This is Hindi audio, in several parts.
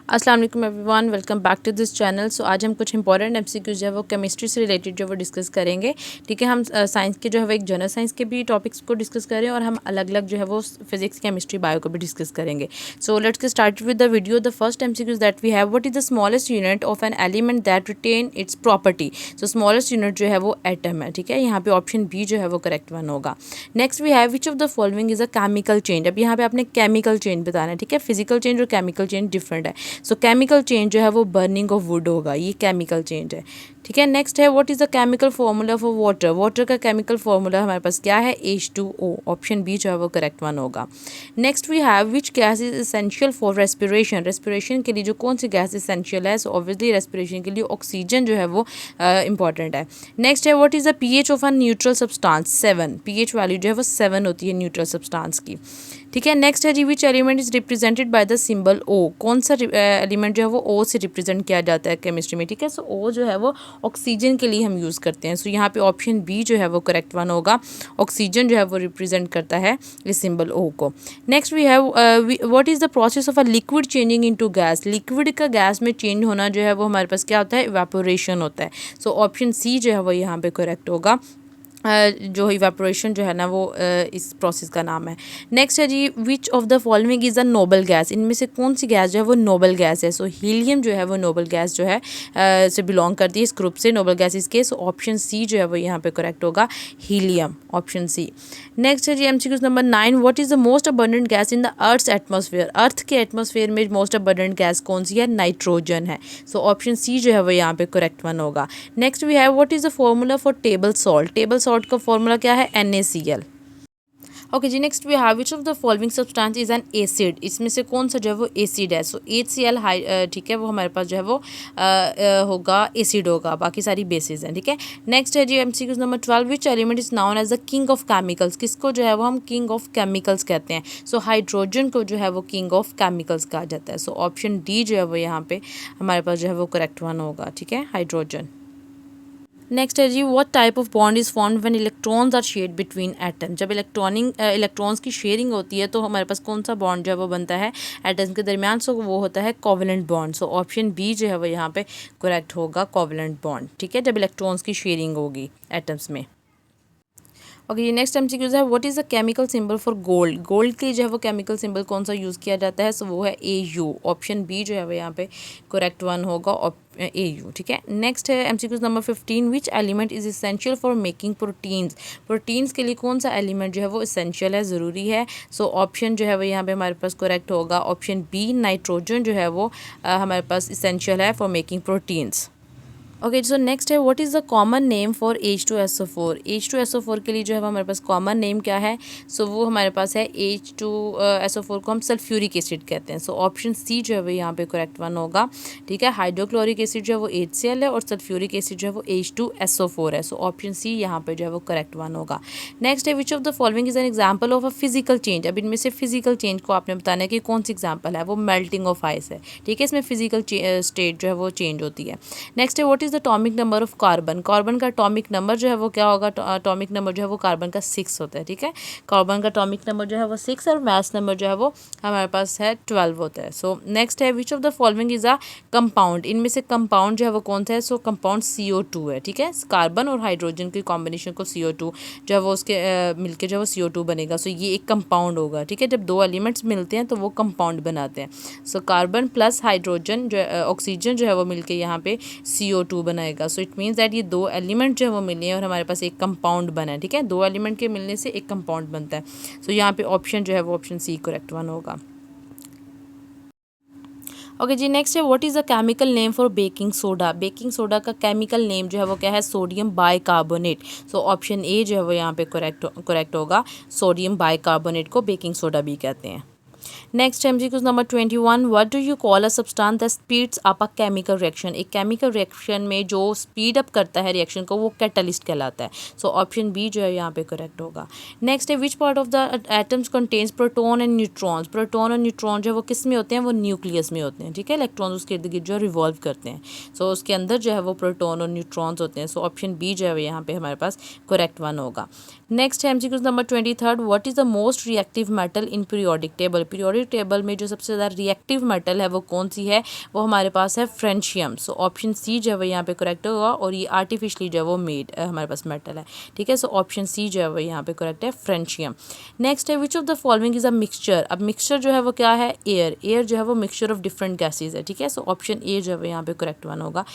अस्सलाम वालेकुम everyone, welcome back to this channel. So आज हम कुछ इंपॉर्टेंट एमसीक्यूज जो है वो केमिस्ट्री से रिलेटेड जो है वो डिस्कस करेंगे। ठीक है, हम साइंस के जो है वो एक जनरल साइंस के भी टॉपिक्स को डिस्कस करें और हम अलग अलग जो है वो फिजिक्स, केमिस्ट्री, बायो को भी डिस्कस करेंगे। So let's get started with the video. The first MCQs that we have, what is the smallest unit of an element that retain its property. So smallest unit जो है वो एटम है। ठीक है, यहाँ पे ऑप्शन बी जो है वो करेक्ट वन होगा। Next we have, which of the following is a chemical change. अब यहाँ पे आपने केमिकल चेंज बताना है। ठीक है, फिजिकल चेंज और केमिकल चेंज डिफरेंट है। सो केमिकल चेंज जो है वो बर्निंग ऑफ वुड होगा, ये केमिकल चेंज है। ठीक है, नेक्स्ट है, what is the chemical formula for water. Water का केमिकल फॉर्मूला हमारे पास क्या है, H2O। ऑप्शन बी जो है वो करेक्ट वन होगा। Next we have, which gas is essential for respiration. Respiration के लिए जो कौन सी गैस एसेंशियल है, सो ऑब्वियसली रेस्पिरेशन के लिए ऑक्सीजन जो है वो इंपॉर्टेंट है। नेक्स्ट है, what is the pH of a neutral substance. 7 pH value जो है वो 7 होती है न्यूट्रल सब्सटेंस की। ठीक है, नेक्स्ट है जी, which element is represented by the symbol O। कौन सा एलिमेंट जो है वो O से रिप्रेजेंट किया जाता है केमिस्ट्री में। ठीक है, सो O जो है वो ऑक्सीजन के लिए हम यूज़ करते हैं। सो यहाँ पे ऑप्शन बी जो है वो करेक्ट वन होगा। ऑक्सीजन जो है वो रिप्रेजेंट करता है इस सिंबल O को। Next we have, what is the process of a liquid changing into gas. Liquid का गैस में चेंज होना जो है वो हमारे पास क्या होता है, इवेपोरेशन होता है। सो ऑप्शन सी जो है वो यहाँ पे करेक्ट होगा। जो इवेपोरेशन जो है ना वो इस प्रोसेस का नाम है। नेक्स्ट है जी, which of the following is a noble gas. इनमें से कौन सी गैस जो है वो नोबल गैस है। सो हीलियम जो है वो नोबल गैस जो है से बिलोंग करती है, इस ग्रुप से, नोबल गैसेस के। सो ऑप्शन सी जो है वो यहाँ पे करेक्ट होगा, हीलियम, ऑप्शन सी। नेक्स्ट है जी, MCQs number 9, what is the most abundant gas in the earth's atmosphere. Earth के एटमॉस्फेयर में मोस्ट अबंडेंट गैस कौन सी है, नाइट्रोजन है। सो ऑप्शन सी जो है वो यहाँ पे करेक्ट वन होगा। Next we have, what is the formula for table salt. Table salt का फॉर्मूला क्या है, NaCl। ओके जी, next we have, which of the following substance is an acid. इसमें से कौन सा जो है वो एसिड है। सो HCl हाई, ठीक है, वो हमारे पास जो है वो होगा एसिड होगा, बाकी सारी बेसिस हैं। ठीक है, नेक्स्ट है जी, MCQs number 12, which element is known as the king of chemicals. किसको जो है वो हम किंग ऑफ केमिकल्स कहते हैं। सो हाइड्रोजन को जो है वो किंग ऑफ केमिकल्स कहा जाता है। सो ऑप्शन डी जो है वो यहाँ पे हमारे पास जो है वो करेक्ट वन होगा। ठीक है, हाइड्रोजन। नेक्स्ट है जी, what type of bond is formed when electrons are shared between atom. जब इलेक्ट्रॉन्स की शेयरिंग होती है तो हमारे पास कौन सा बॉन्ड जो है वो बनता है एटम्स के दरमियान। सो वो होता है covalent bond. So option B जो है वो यहाँ पे करेक्ट होगा, कोवेलेंट बॉन्ड। ठीक है, जब इलेक्ट्रॉन्स की शेयरिंग होगी एटम्स में। ओके, नेक्स्ट एमसीक्यूज है, what is the chemical symbol for gold. Gold के लिए जो है वो केमिकल सिंबल कौन सा यूज़ किया जाता है। सो वो है AU। ऑप्शन बी जो है वो यहाँ पे करेक्ट वन होगा, AU। ठीक है, नेक्स्ट है MCQs number 15, which element is essential for making proteins. Proteins के लिए कौन सा एलिमेंट जो है वो इसेंशियल है, ज़रूरी है। सो ऑप्शन जो है वो यहाँ पे हमारे पास करेक्ट होगा, ऑप्शन बी, नाइट्रोजन जो है वो हमारे पास इसेंशियल है for making proteins. Okay, so next है, what is the common name for H2SO4। H2SO4 के लिए जो है वो हमारे पास कॉमन नेम क्या है। सो वो हमारे पास है H2SO4 को हम सल्फ्यूरिक एसिड कहते हैं। सो ऑप्शन सी जो है वो यहाँ पे करेक्ट वन होगा। ठीक है, हाइड्रोक्लोरिक एसिड जो है वो HCl है और सल्फ्यूरिक एसिड जो है वो H2SO4 है। सो ऑप्शन सी यहाँ पे जो है वो करेक्ट वन होगा। नेक्स्ट है, विच of the following is an example of a physical change. अब इनमें से फिजिकल चेंज को आपने बताना है कि कौन सी एग्जाम्पल है, वो मेल्टिंग ऑफ आइस है। ठीक है, इसमें फिजिकल स्टेट जो है वो चेंज होती है। नेक्स्ट है, what is the atomic number of carbon. Carbon का एटॉमिक नंबर जो है वो क्या होगा, एटॉमिक नंबर जो है वो कार्बन का 6 होता है। ठीक है, कार्बन का एटॉमिक नंबर जो है वो 6 और मास नंबर जो है वो हमारे पास है 12 होता है। सो नेक्स्ट है, विच of the following is a compound. इनमें से कंपाउंड जो है वो कौन सा है। सो कंपाउंड CO2 है। ठीक है, कार्बन और हाइड्रोजन के कॉम्बिनेशन को CO2 जो है वो उसके मिलके जो है वो CO2 बनेगा। सो ये एक कंपाउंड होगा। ठीक है, जब दो एलिमेंट्स मिलते हैं तो वो कंपाउंड बनाते हैं। सो कार्बन प्लस हाइड्रोजन जो ऑक्सीजन जो है वो मिलके यहाँ पे CO2 बनाएगा। सो इट मीन्स दैट ये दो एलिमेंट जो है वो मिले हैं और हमारे पास एक कंपाउंड बना है। ठीक है, दो एलिमेंट के मिलने से एक कंपाउंड बनता है। सो यहाँ पे ऑप्शन जो है वो ऑप्शन सी करेक्ट वन होगा। ओके जी, नेक्स्ट है, what is the chemical name for baking soda. Baking soda का केमिकल नेम जो है वो क्या है, sodium bicarbonate. So option A जो है वो यहाँ पे करेक्ट होगा, सोडियम बाइकार्बोनेट को बेकिंग सोडा भी कहते हैं। Next MCQs number 21, what do you call a substance that speeds up a chemical reaction. एक केमिकल रिएक्शन में जो स्पीड अप करता है रिएक्शन को वो कैटलिस्ट कहलाता है। सो ऑप्शन बी जो है यहाँ पे करेक्ट होगा। नेक्स्ट है, which part of the atoms contains proton and neutrons. Proton और न्यूट्रॉन जो है वो किस में होते हैं, वो न्यूक्लियस में होते हैं। ठीक है, इलेक्ट्रॉन्स उसके इर्द गिर्द जो रिवॉल्व करते हैं। सो उसके अंदर जो है वो प्रोटॉन और न्यूट्रॉन्स होते हैं। सो ऑप्शन बी जो है यहाँ पे हमारे पास करेक्ट वन होगा। नेक्स्ट है MCQs number 23, what is the most reactive metal in periodic table. Periodic periodic table में जो सबसे ज़्यादा रिएक्टिव मेटल है वो कौन सी है, वो हमारे पास है फ्रेंशियम। सो ऑप्शन सी जो है वो यहाँ पे करेक्ट होगा, और ये आर्टिफिशली जो है वो मेड हमारे पास मेटल है, ठीक है। सो ऑप्शन सी जो है वो यहाँ पे करेक्ट है, फ्रेंशियम। नेक्स्ट है विच of the following is a mixture. अब मिक्सचर जो है वो क्या है, एयर। एयर जो है वो मिक्सचर ऑफ डिफरेंट गैसेज है, ठीक है। सो ऑप्शन ए जो है वो यहाँ पे करेक्ट वन होगा।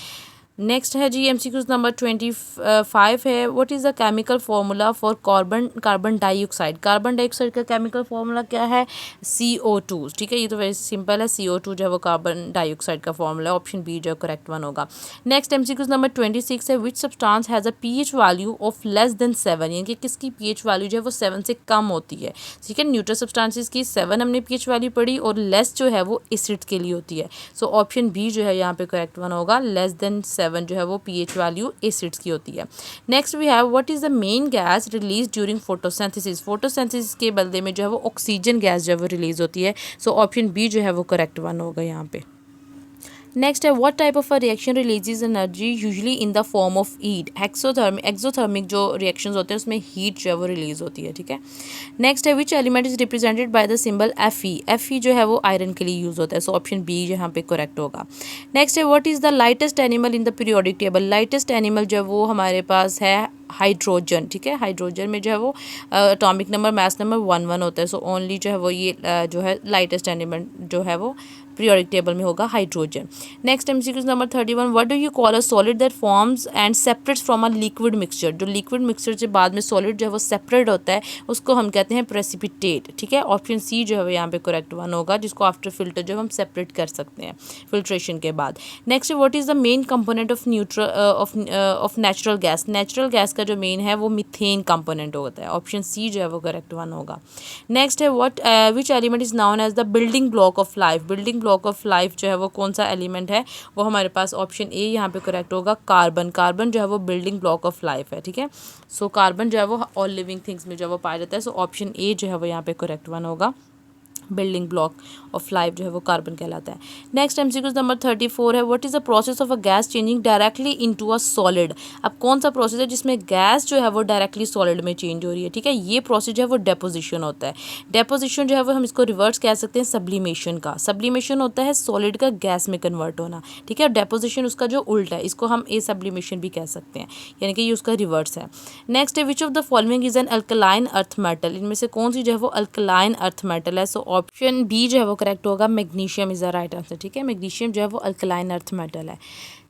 नेक्स्ट है जी एमसीक्यूज नंबर 25 है, what is the chemical formula for carbon dioxide. Carbon dioxide का केमिकल फार्मूला क्या है, CO2, ठीक है। ये तो वेरी सिंपल है, CO2 जो है वो कार्बन डाइऑक्साइड का फार्मूला है, ऑप्शन बी जो करेक्ट वन होगा। नेक्स्ट एमसीक्यूज नंबर 26 है, which substance has a pH value of less than 7, यानी कि किसकी pH वैल्यू जो है वो 7 से कम होती है, ठीक है। न्यूट्रल सब्सटेंसेस की 7 हमने pH वैल्यू पढ़ी, और लेस जो है वो एसिड के लिए होती है। सो ऑप्शन बी जो है यहाँ पे करेक्ट वन होगा, लेस देन 7 जो है वो pH वैल्यू एसिड्स की होती है। Next we have what is the main gas release during photosynthesis. Photosynthesis के बदले में जो है वो ऑक्सीजन गैस जो है वो रिलीज होती है। सो ऑप्शन बी जो है वो करेक्ट वन होगा यहाँ पे। नेक्स्ट है, what type of a reaction releases energy usually in the form of heat. Exothermic जो रिएक्शंस होते हैं उसमें हीट जो है वो रिलीज होती है, ठीक है। नेक्स्ट है, विच element is represented by the symbol Fe। Fe जो है वो आयरन के लिए यूज होता है। सो ऑप्शन बी यहाँ पे करेक्ट होगा। नेक्स्ट है, what is the lightest animal in the periodic table. Lightest animal जो है वो हमारे पास है हाइड्रोजन, ठीक है। हाइड्रोजन में जो है वो अटोमिक नंबर मास नंबर 1 होता है। सो ओनली जो है वो ये जो है लाइटेस्ट एनिमल जो है वो पीरियोडिक टेबल में होगा hydrogen. Next MCQ number 31, what do you call a solid that forms and separates from a liquid mixture. जो लिक्विड मिक्सचर से बाद में सॉलिड जो है वो सेपरेट होता है उसको हम कहते हैं प्रेसिपिटेट, ठीक है। ऑप्शन सी जो है यहाँ पे करेक्ट वन होगा, जिसको आफ्टर फिल्टर जो हम सेपरेट कर सकते हैं फिल्ट्रेशन के बाद। Next, what is the main component of natural gas. Natural gas का जो मेन है वो मीथेन कंपोनेंट होता है। ऑप्शन सी जो है वो करेक्ट वन होगा। नेक्स्ट है, what which element is known as the building block of life. Building block of life जो है वो कौन सा एलिमेंट है, वो हमारे पास ऑप्शन ए यहाँ पे करेक्ट होगा, कार्बन। कार्बन जो है वो बिल्डिंग ब्लॉक ऑफ लाइफ है, ठीक है। सो कार्बन जो है वो ऑल लिविंग थिंग्स में जो है वो पाया जाता है। सो ऑप्शन ए जो है वो यहाँ पे करेक्ट वन होगा, बिल्डिंग ब्लॉक ऑफ लाइफ जो है वो कार्बन कहलाता है। नेक्स्ट एमसीक्यूज नंबर 34 है, what is the process of a gas changing directly into a solid. अब कौन सा प्रोसेस है जिसमें गैस जो है वो डायरेक्टली सॉलिड में चेंज हो रही है, ठीक है। ये प्रोसेस जो है वो डेपोजिशन होता है। डेपोजिशन जो है वो हम इसको रिवर्स कह सकते हैं सब्लिमेशन का। सब्लिमेशन होता है सॉलिड का गैस में कन्वर्ट होना, ठीक है। डेपोजिशन उसका जो उल्टा है, इसको हम ए सब्लिमेशन भी कह सकते हैं, यानी कि ये उसका रिवर्स है। नेक्स्ट है, विच of the following is an alkaline earth metal. इनमें से कौन सी जो है वो अल्कलाइन अर्थ मेटल है। सो ऑप्शन बी जो है वो करेक्ट होगा, magnesium is the right answer, ठीक है। मैग्नीशियम जो है वो अल्कलाइन अर्थ मेटल है।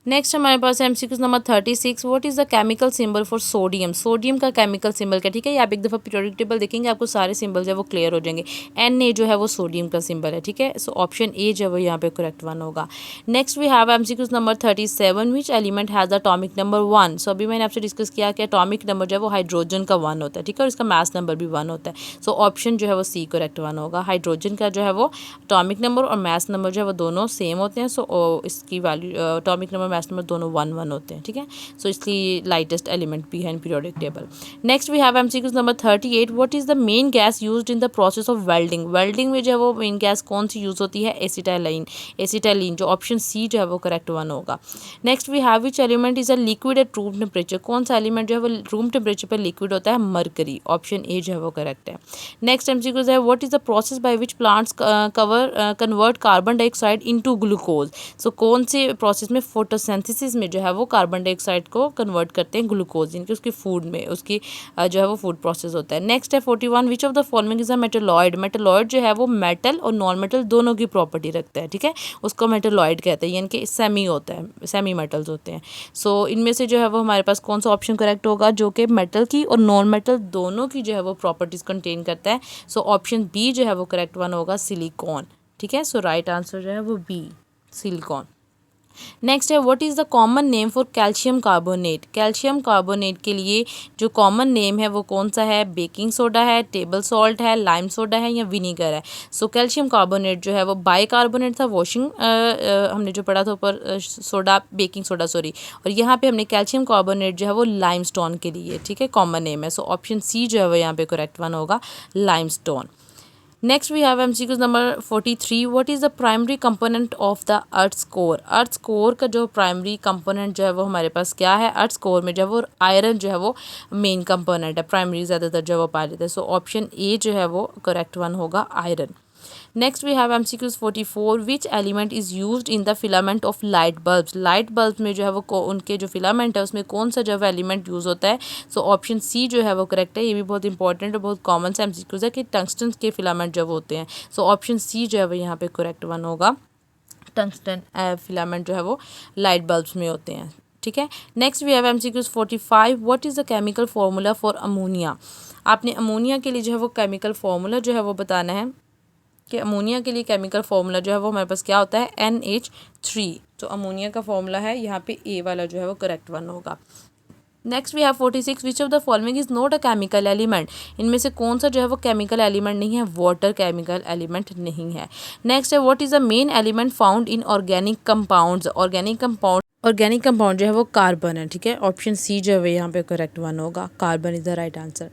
नेक्स्ट हमारे पास MCQs number 36, what is the chemical symbol for sodium. Sodium का केमिकल सिंबल क्या, ठीक है। ये आप एक दफ़ा पीरियोडिक टेबल देखेंगे आपको सारे सिंबल जो है वो क्लियर हो जाएंगे। Na जो है वो सोडियम का सिंबल है, ठीक है। सो ऑप्शन ए जो है वो यहाँ पे करेक्ट वन होगा। Next we have MCQs number 37, which element has the atomic number 1। So अभी मैंने आपसे डिस्कस किया कि अटोमिक नंबर जो है वो हाइड्रोजन का 1 होता है, ठीक है, और इसका मास नंबर भी 1 होता है। सो ऑप्शन जो है वो सी करेक्ट वन होगा। हाइड्रोजन का जो है वो अटोमिक नंबर और मास नंबर जो है वो दोनों सेम होते हैं। सो इसकी value atomic number mass number दोनों 1 होते हैं, ठीक है। सो इसकी लाइटेस्ट एलिमेंट भी है in periodic table. Next we have MCQs number 38, what is the main gas used in the process of welding. Welding में जो है वो मेन गैस कौन सी यूज़ होती है, एसिटाइलिन। एसिटाइलिन जो ऑप्शन सी जो है वो करेक्ट वन होगा। Next we have which element is a liquid at room temperature. कौन सा एलिमेंट जो है वो रूम टेम्परेचर पर लिक्विड होता है, मरकरी। ऑप्शन ए जो है वो करेक्ट है। नेक्स्ट एमसीक्यूज है, what is the process by which plants convert carbon dioxide into glucose. So कौन से प्रोसेस में, फोटोसिंथेसिस में जो है वो कार्बन डाइऑक्साइड को कन्वर्ट करते हैं ग्लूकोज, यानी कि उसकी फूड में उसकी जो है वो फूड प्रोसेस होता है। नेक्स्ट है 41, विच of the following is a metalloid. Metalloid जो है वो मेटल और नॉन मेटल दोनों की प्रॉपर्टी रखता है, ठीक है। उसको मेटलॉइड कहते हैं, यानी कि सेमी होता है, सेमी मेटल्स होते हैं। सो इनमें से जो है वो हमारे पास कौन सा ऑप्शन करेक्ट होगा, जो कि मेटल की और नॉन मेटल दोनों की जो है वो प्रॉपर्टीज कंटेन करता है। सो ऑप्शन बी जो है वो करेक्ट वन होगा, सिलिकॉन, ठीक है। सो राइट आंसर जो है वो बी, सिलिकॉन। नेक्स्ट है, what is the common name for calcium carbonate. Calcium carbonate के लिए जो कॉमन नेम है वो कौन सा है, बेकिंग सोडा है, टेबल सॉल्ट है, लाइम सोडा है या विनीगर है। सो कैल्शियम कार्बोनेट जो है वो बाइकार्बोनेट था, वॉशिंग हमने जो पढ़ा था ऊपर सोडा, बेकिंग सोडा सॉरी, और यहाँ पे हमने कैल्शियम कार्बोनेट जो है वो लाइमस्टोन के लिए, ठीक है, कॉमन नेम है। सो ऑप्शन सी जो है वो यहाँ पे करेक्ट वन होगा, limestone. Next we have MCQs number 43, what is the primary component of the earth's core. Earth's core का जो प्राइमरी कंपोनेंट जो है वो हमारे पास क्या है, अर्थ्स कोर में जो है वो आयरन जो है वो मेन कंपोनेंट है, प्राइमरी ज़्यादातर जो है वो पाया जाता है। सो ऑप्शन ए जो है वो करेक्ट वन होगा, iron. Next we have MCQs 44, which element is used in the filament of light bulbs. Light bulb में जो है वो उनके जो फिलामेंट है उसमें कौन सा जो है एलिमेंट यूज़ होता है। सो ऑप्शन सी जो है वो करेक्ट है। ये भी बहुत इंपॉर्टेंट और बहुत कॉमन सा MCQs है कि टंगस्टन के फिलामेंट जब होते हैं। सो ऑप्शन सी जो है वो यहाँ पे करेक्ट वन होगा। टंगस्टन फिलामेंट जो है वो लाइट बल्ब्स में होते हैं। ठीक है। Next we have MCQs 45, what is the chemical formula for ammonia. आपने अमोनिया के लिए जो है वो केमिकल फार्मूला जो है वो बताना है कि अमोनिया के लिए केमिकल फार्मूला जो है वो हमारे पास क्या होता है, NH3। तो अमोनिया का फार्मूला है यहाँ पे ए वाला जो है वो करेक्ट वन होगा। Next we have 46, which of the following is not a chemical element. इनमें से कौन सा जो है वो केमिकल एलिमेंट नहीं है, वाटर केमिकल एलिमेंट नहीं है। नेक्स्ट है what is the main element found in organic compounds. Organic compound जो है वो कार्बन है। ठीक है। ऑप्शन सी जो है यहाँ पे करेक्ट वन होगा, carbon is the right answer.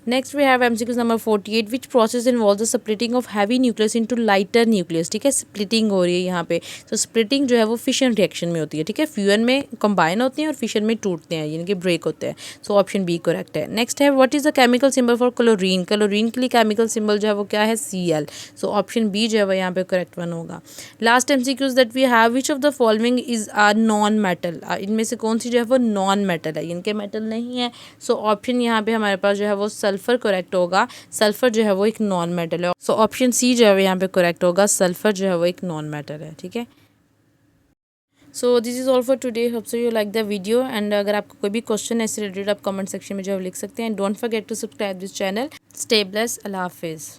Next we have MCQs number 48, which process involve the splitting of heavy nucleus into lighter nucleus. ठीक है। स्प्लिटिंग हो रही है यहाँ पे। तो स्प्लिटिंग जो है वो फिशन रिएक्शन में होती है। ठीक है। फ्यूजन में कंबाइन होते हैं और फिशन में टूटते हैं, यानी कि ब्रेक होते हैं। सो ऑप्शन बी करेक्ट है। नेक्स्ट है what is the chemical symbol for chlorine. Chlorine के लिए केमिकल सिंबल जो है वो क्या है, Cl। सो ऑप्शन बी जो है वो यहाँ पे करेक्ट वन होगा। Last MCQs that we have, which of the following is a non metal. इनमें से कौन सी जो है वो नॉन मेटल है, इनके मेटल नहीं है। सो ऑप्शन यहाँ पे हमारे पास जो है वो सल्फर करेक्ट होगा। सल्फर जो है वो एक नॉन मेटल है। सो ऑप्शन सी जो है वो यहाँ पे करेक्ट होगा, सल्फर जो है वो एक नॉन मेटल है। ठीक है। So this is all for today. Hope so you like the video and अगर आपको कोई भी क्वेश्चन ऐसे रिलेटेड आप कमेंट सेक्शन में जो है लिख सकते हैं। Don't forget to subscribe this channel. Stay blessed. अल्लाह हाफिज़।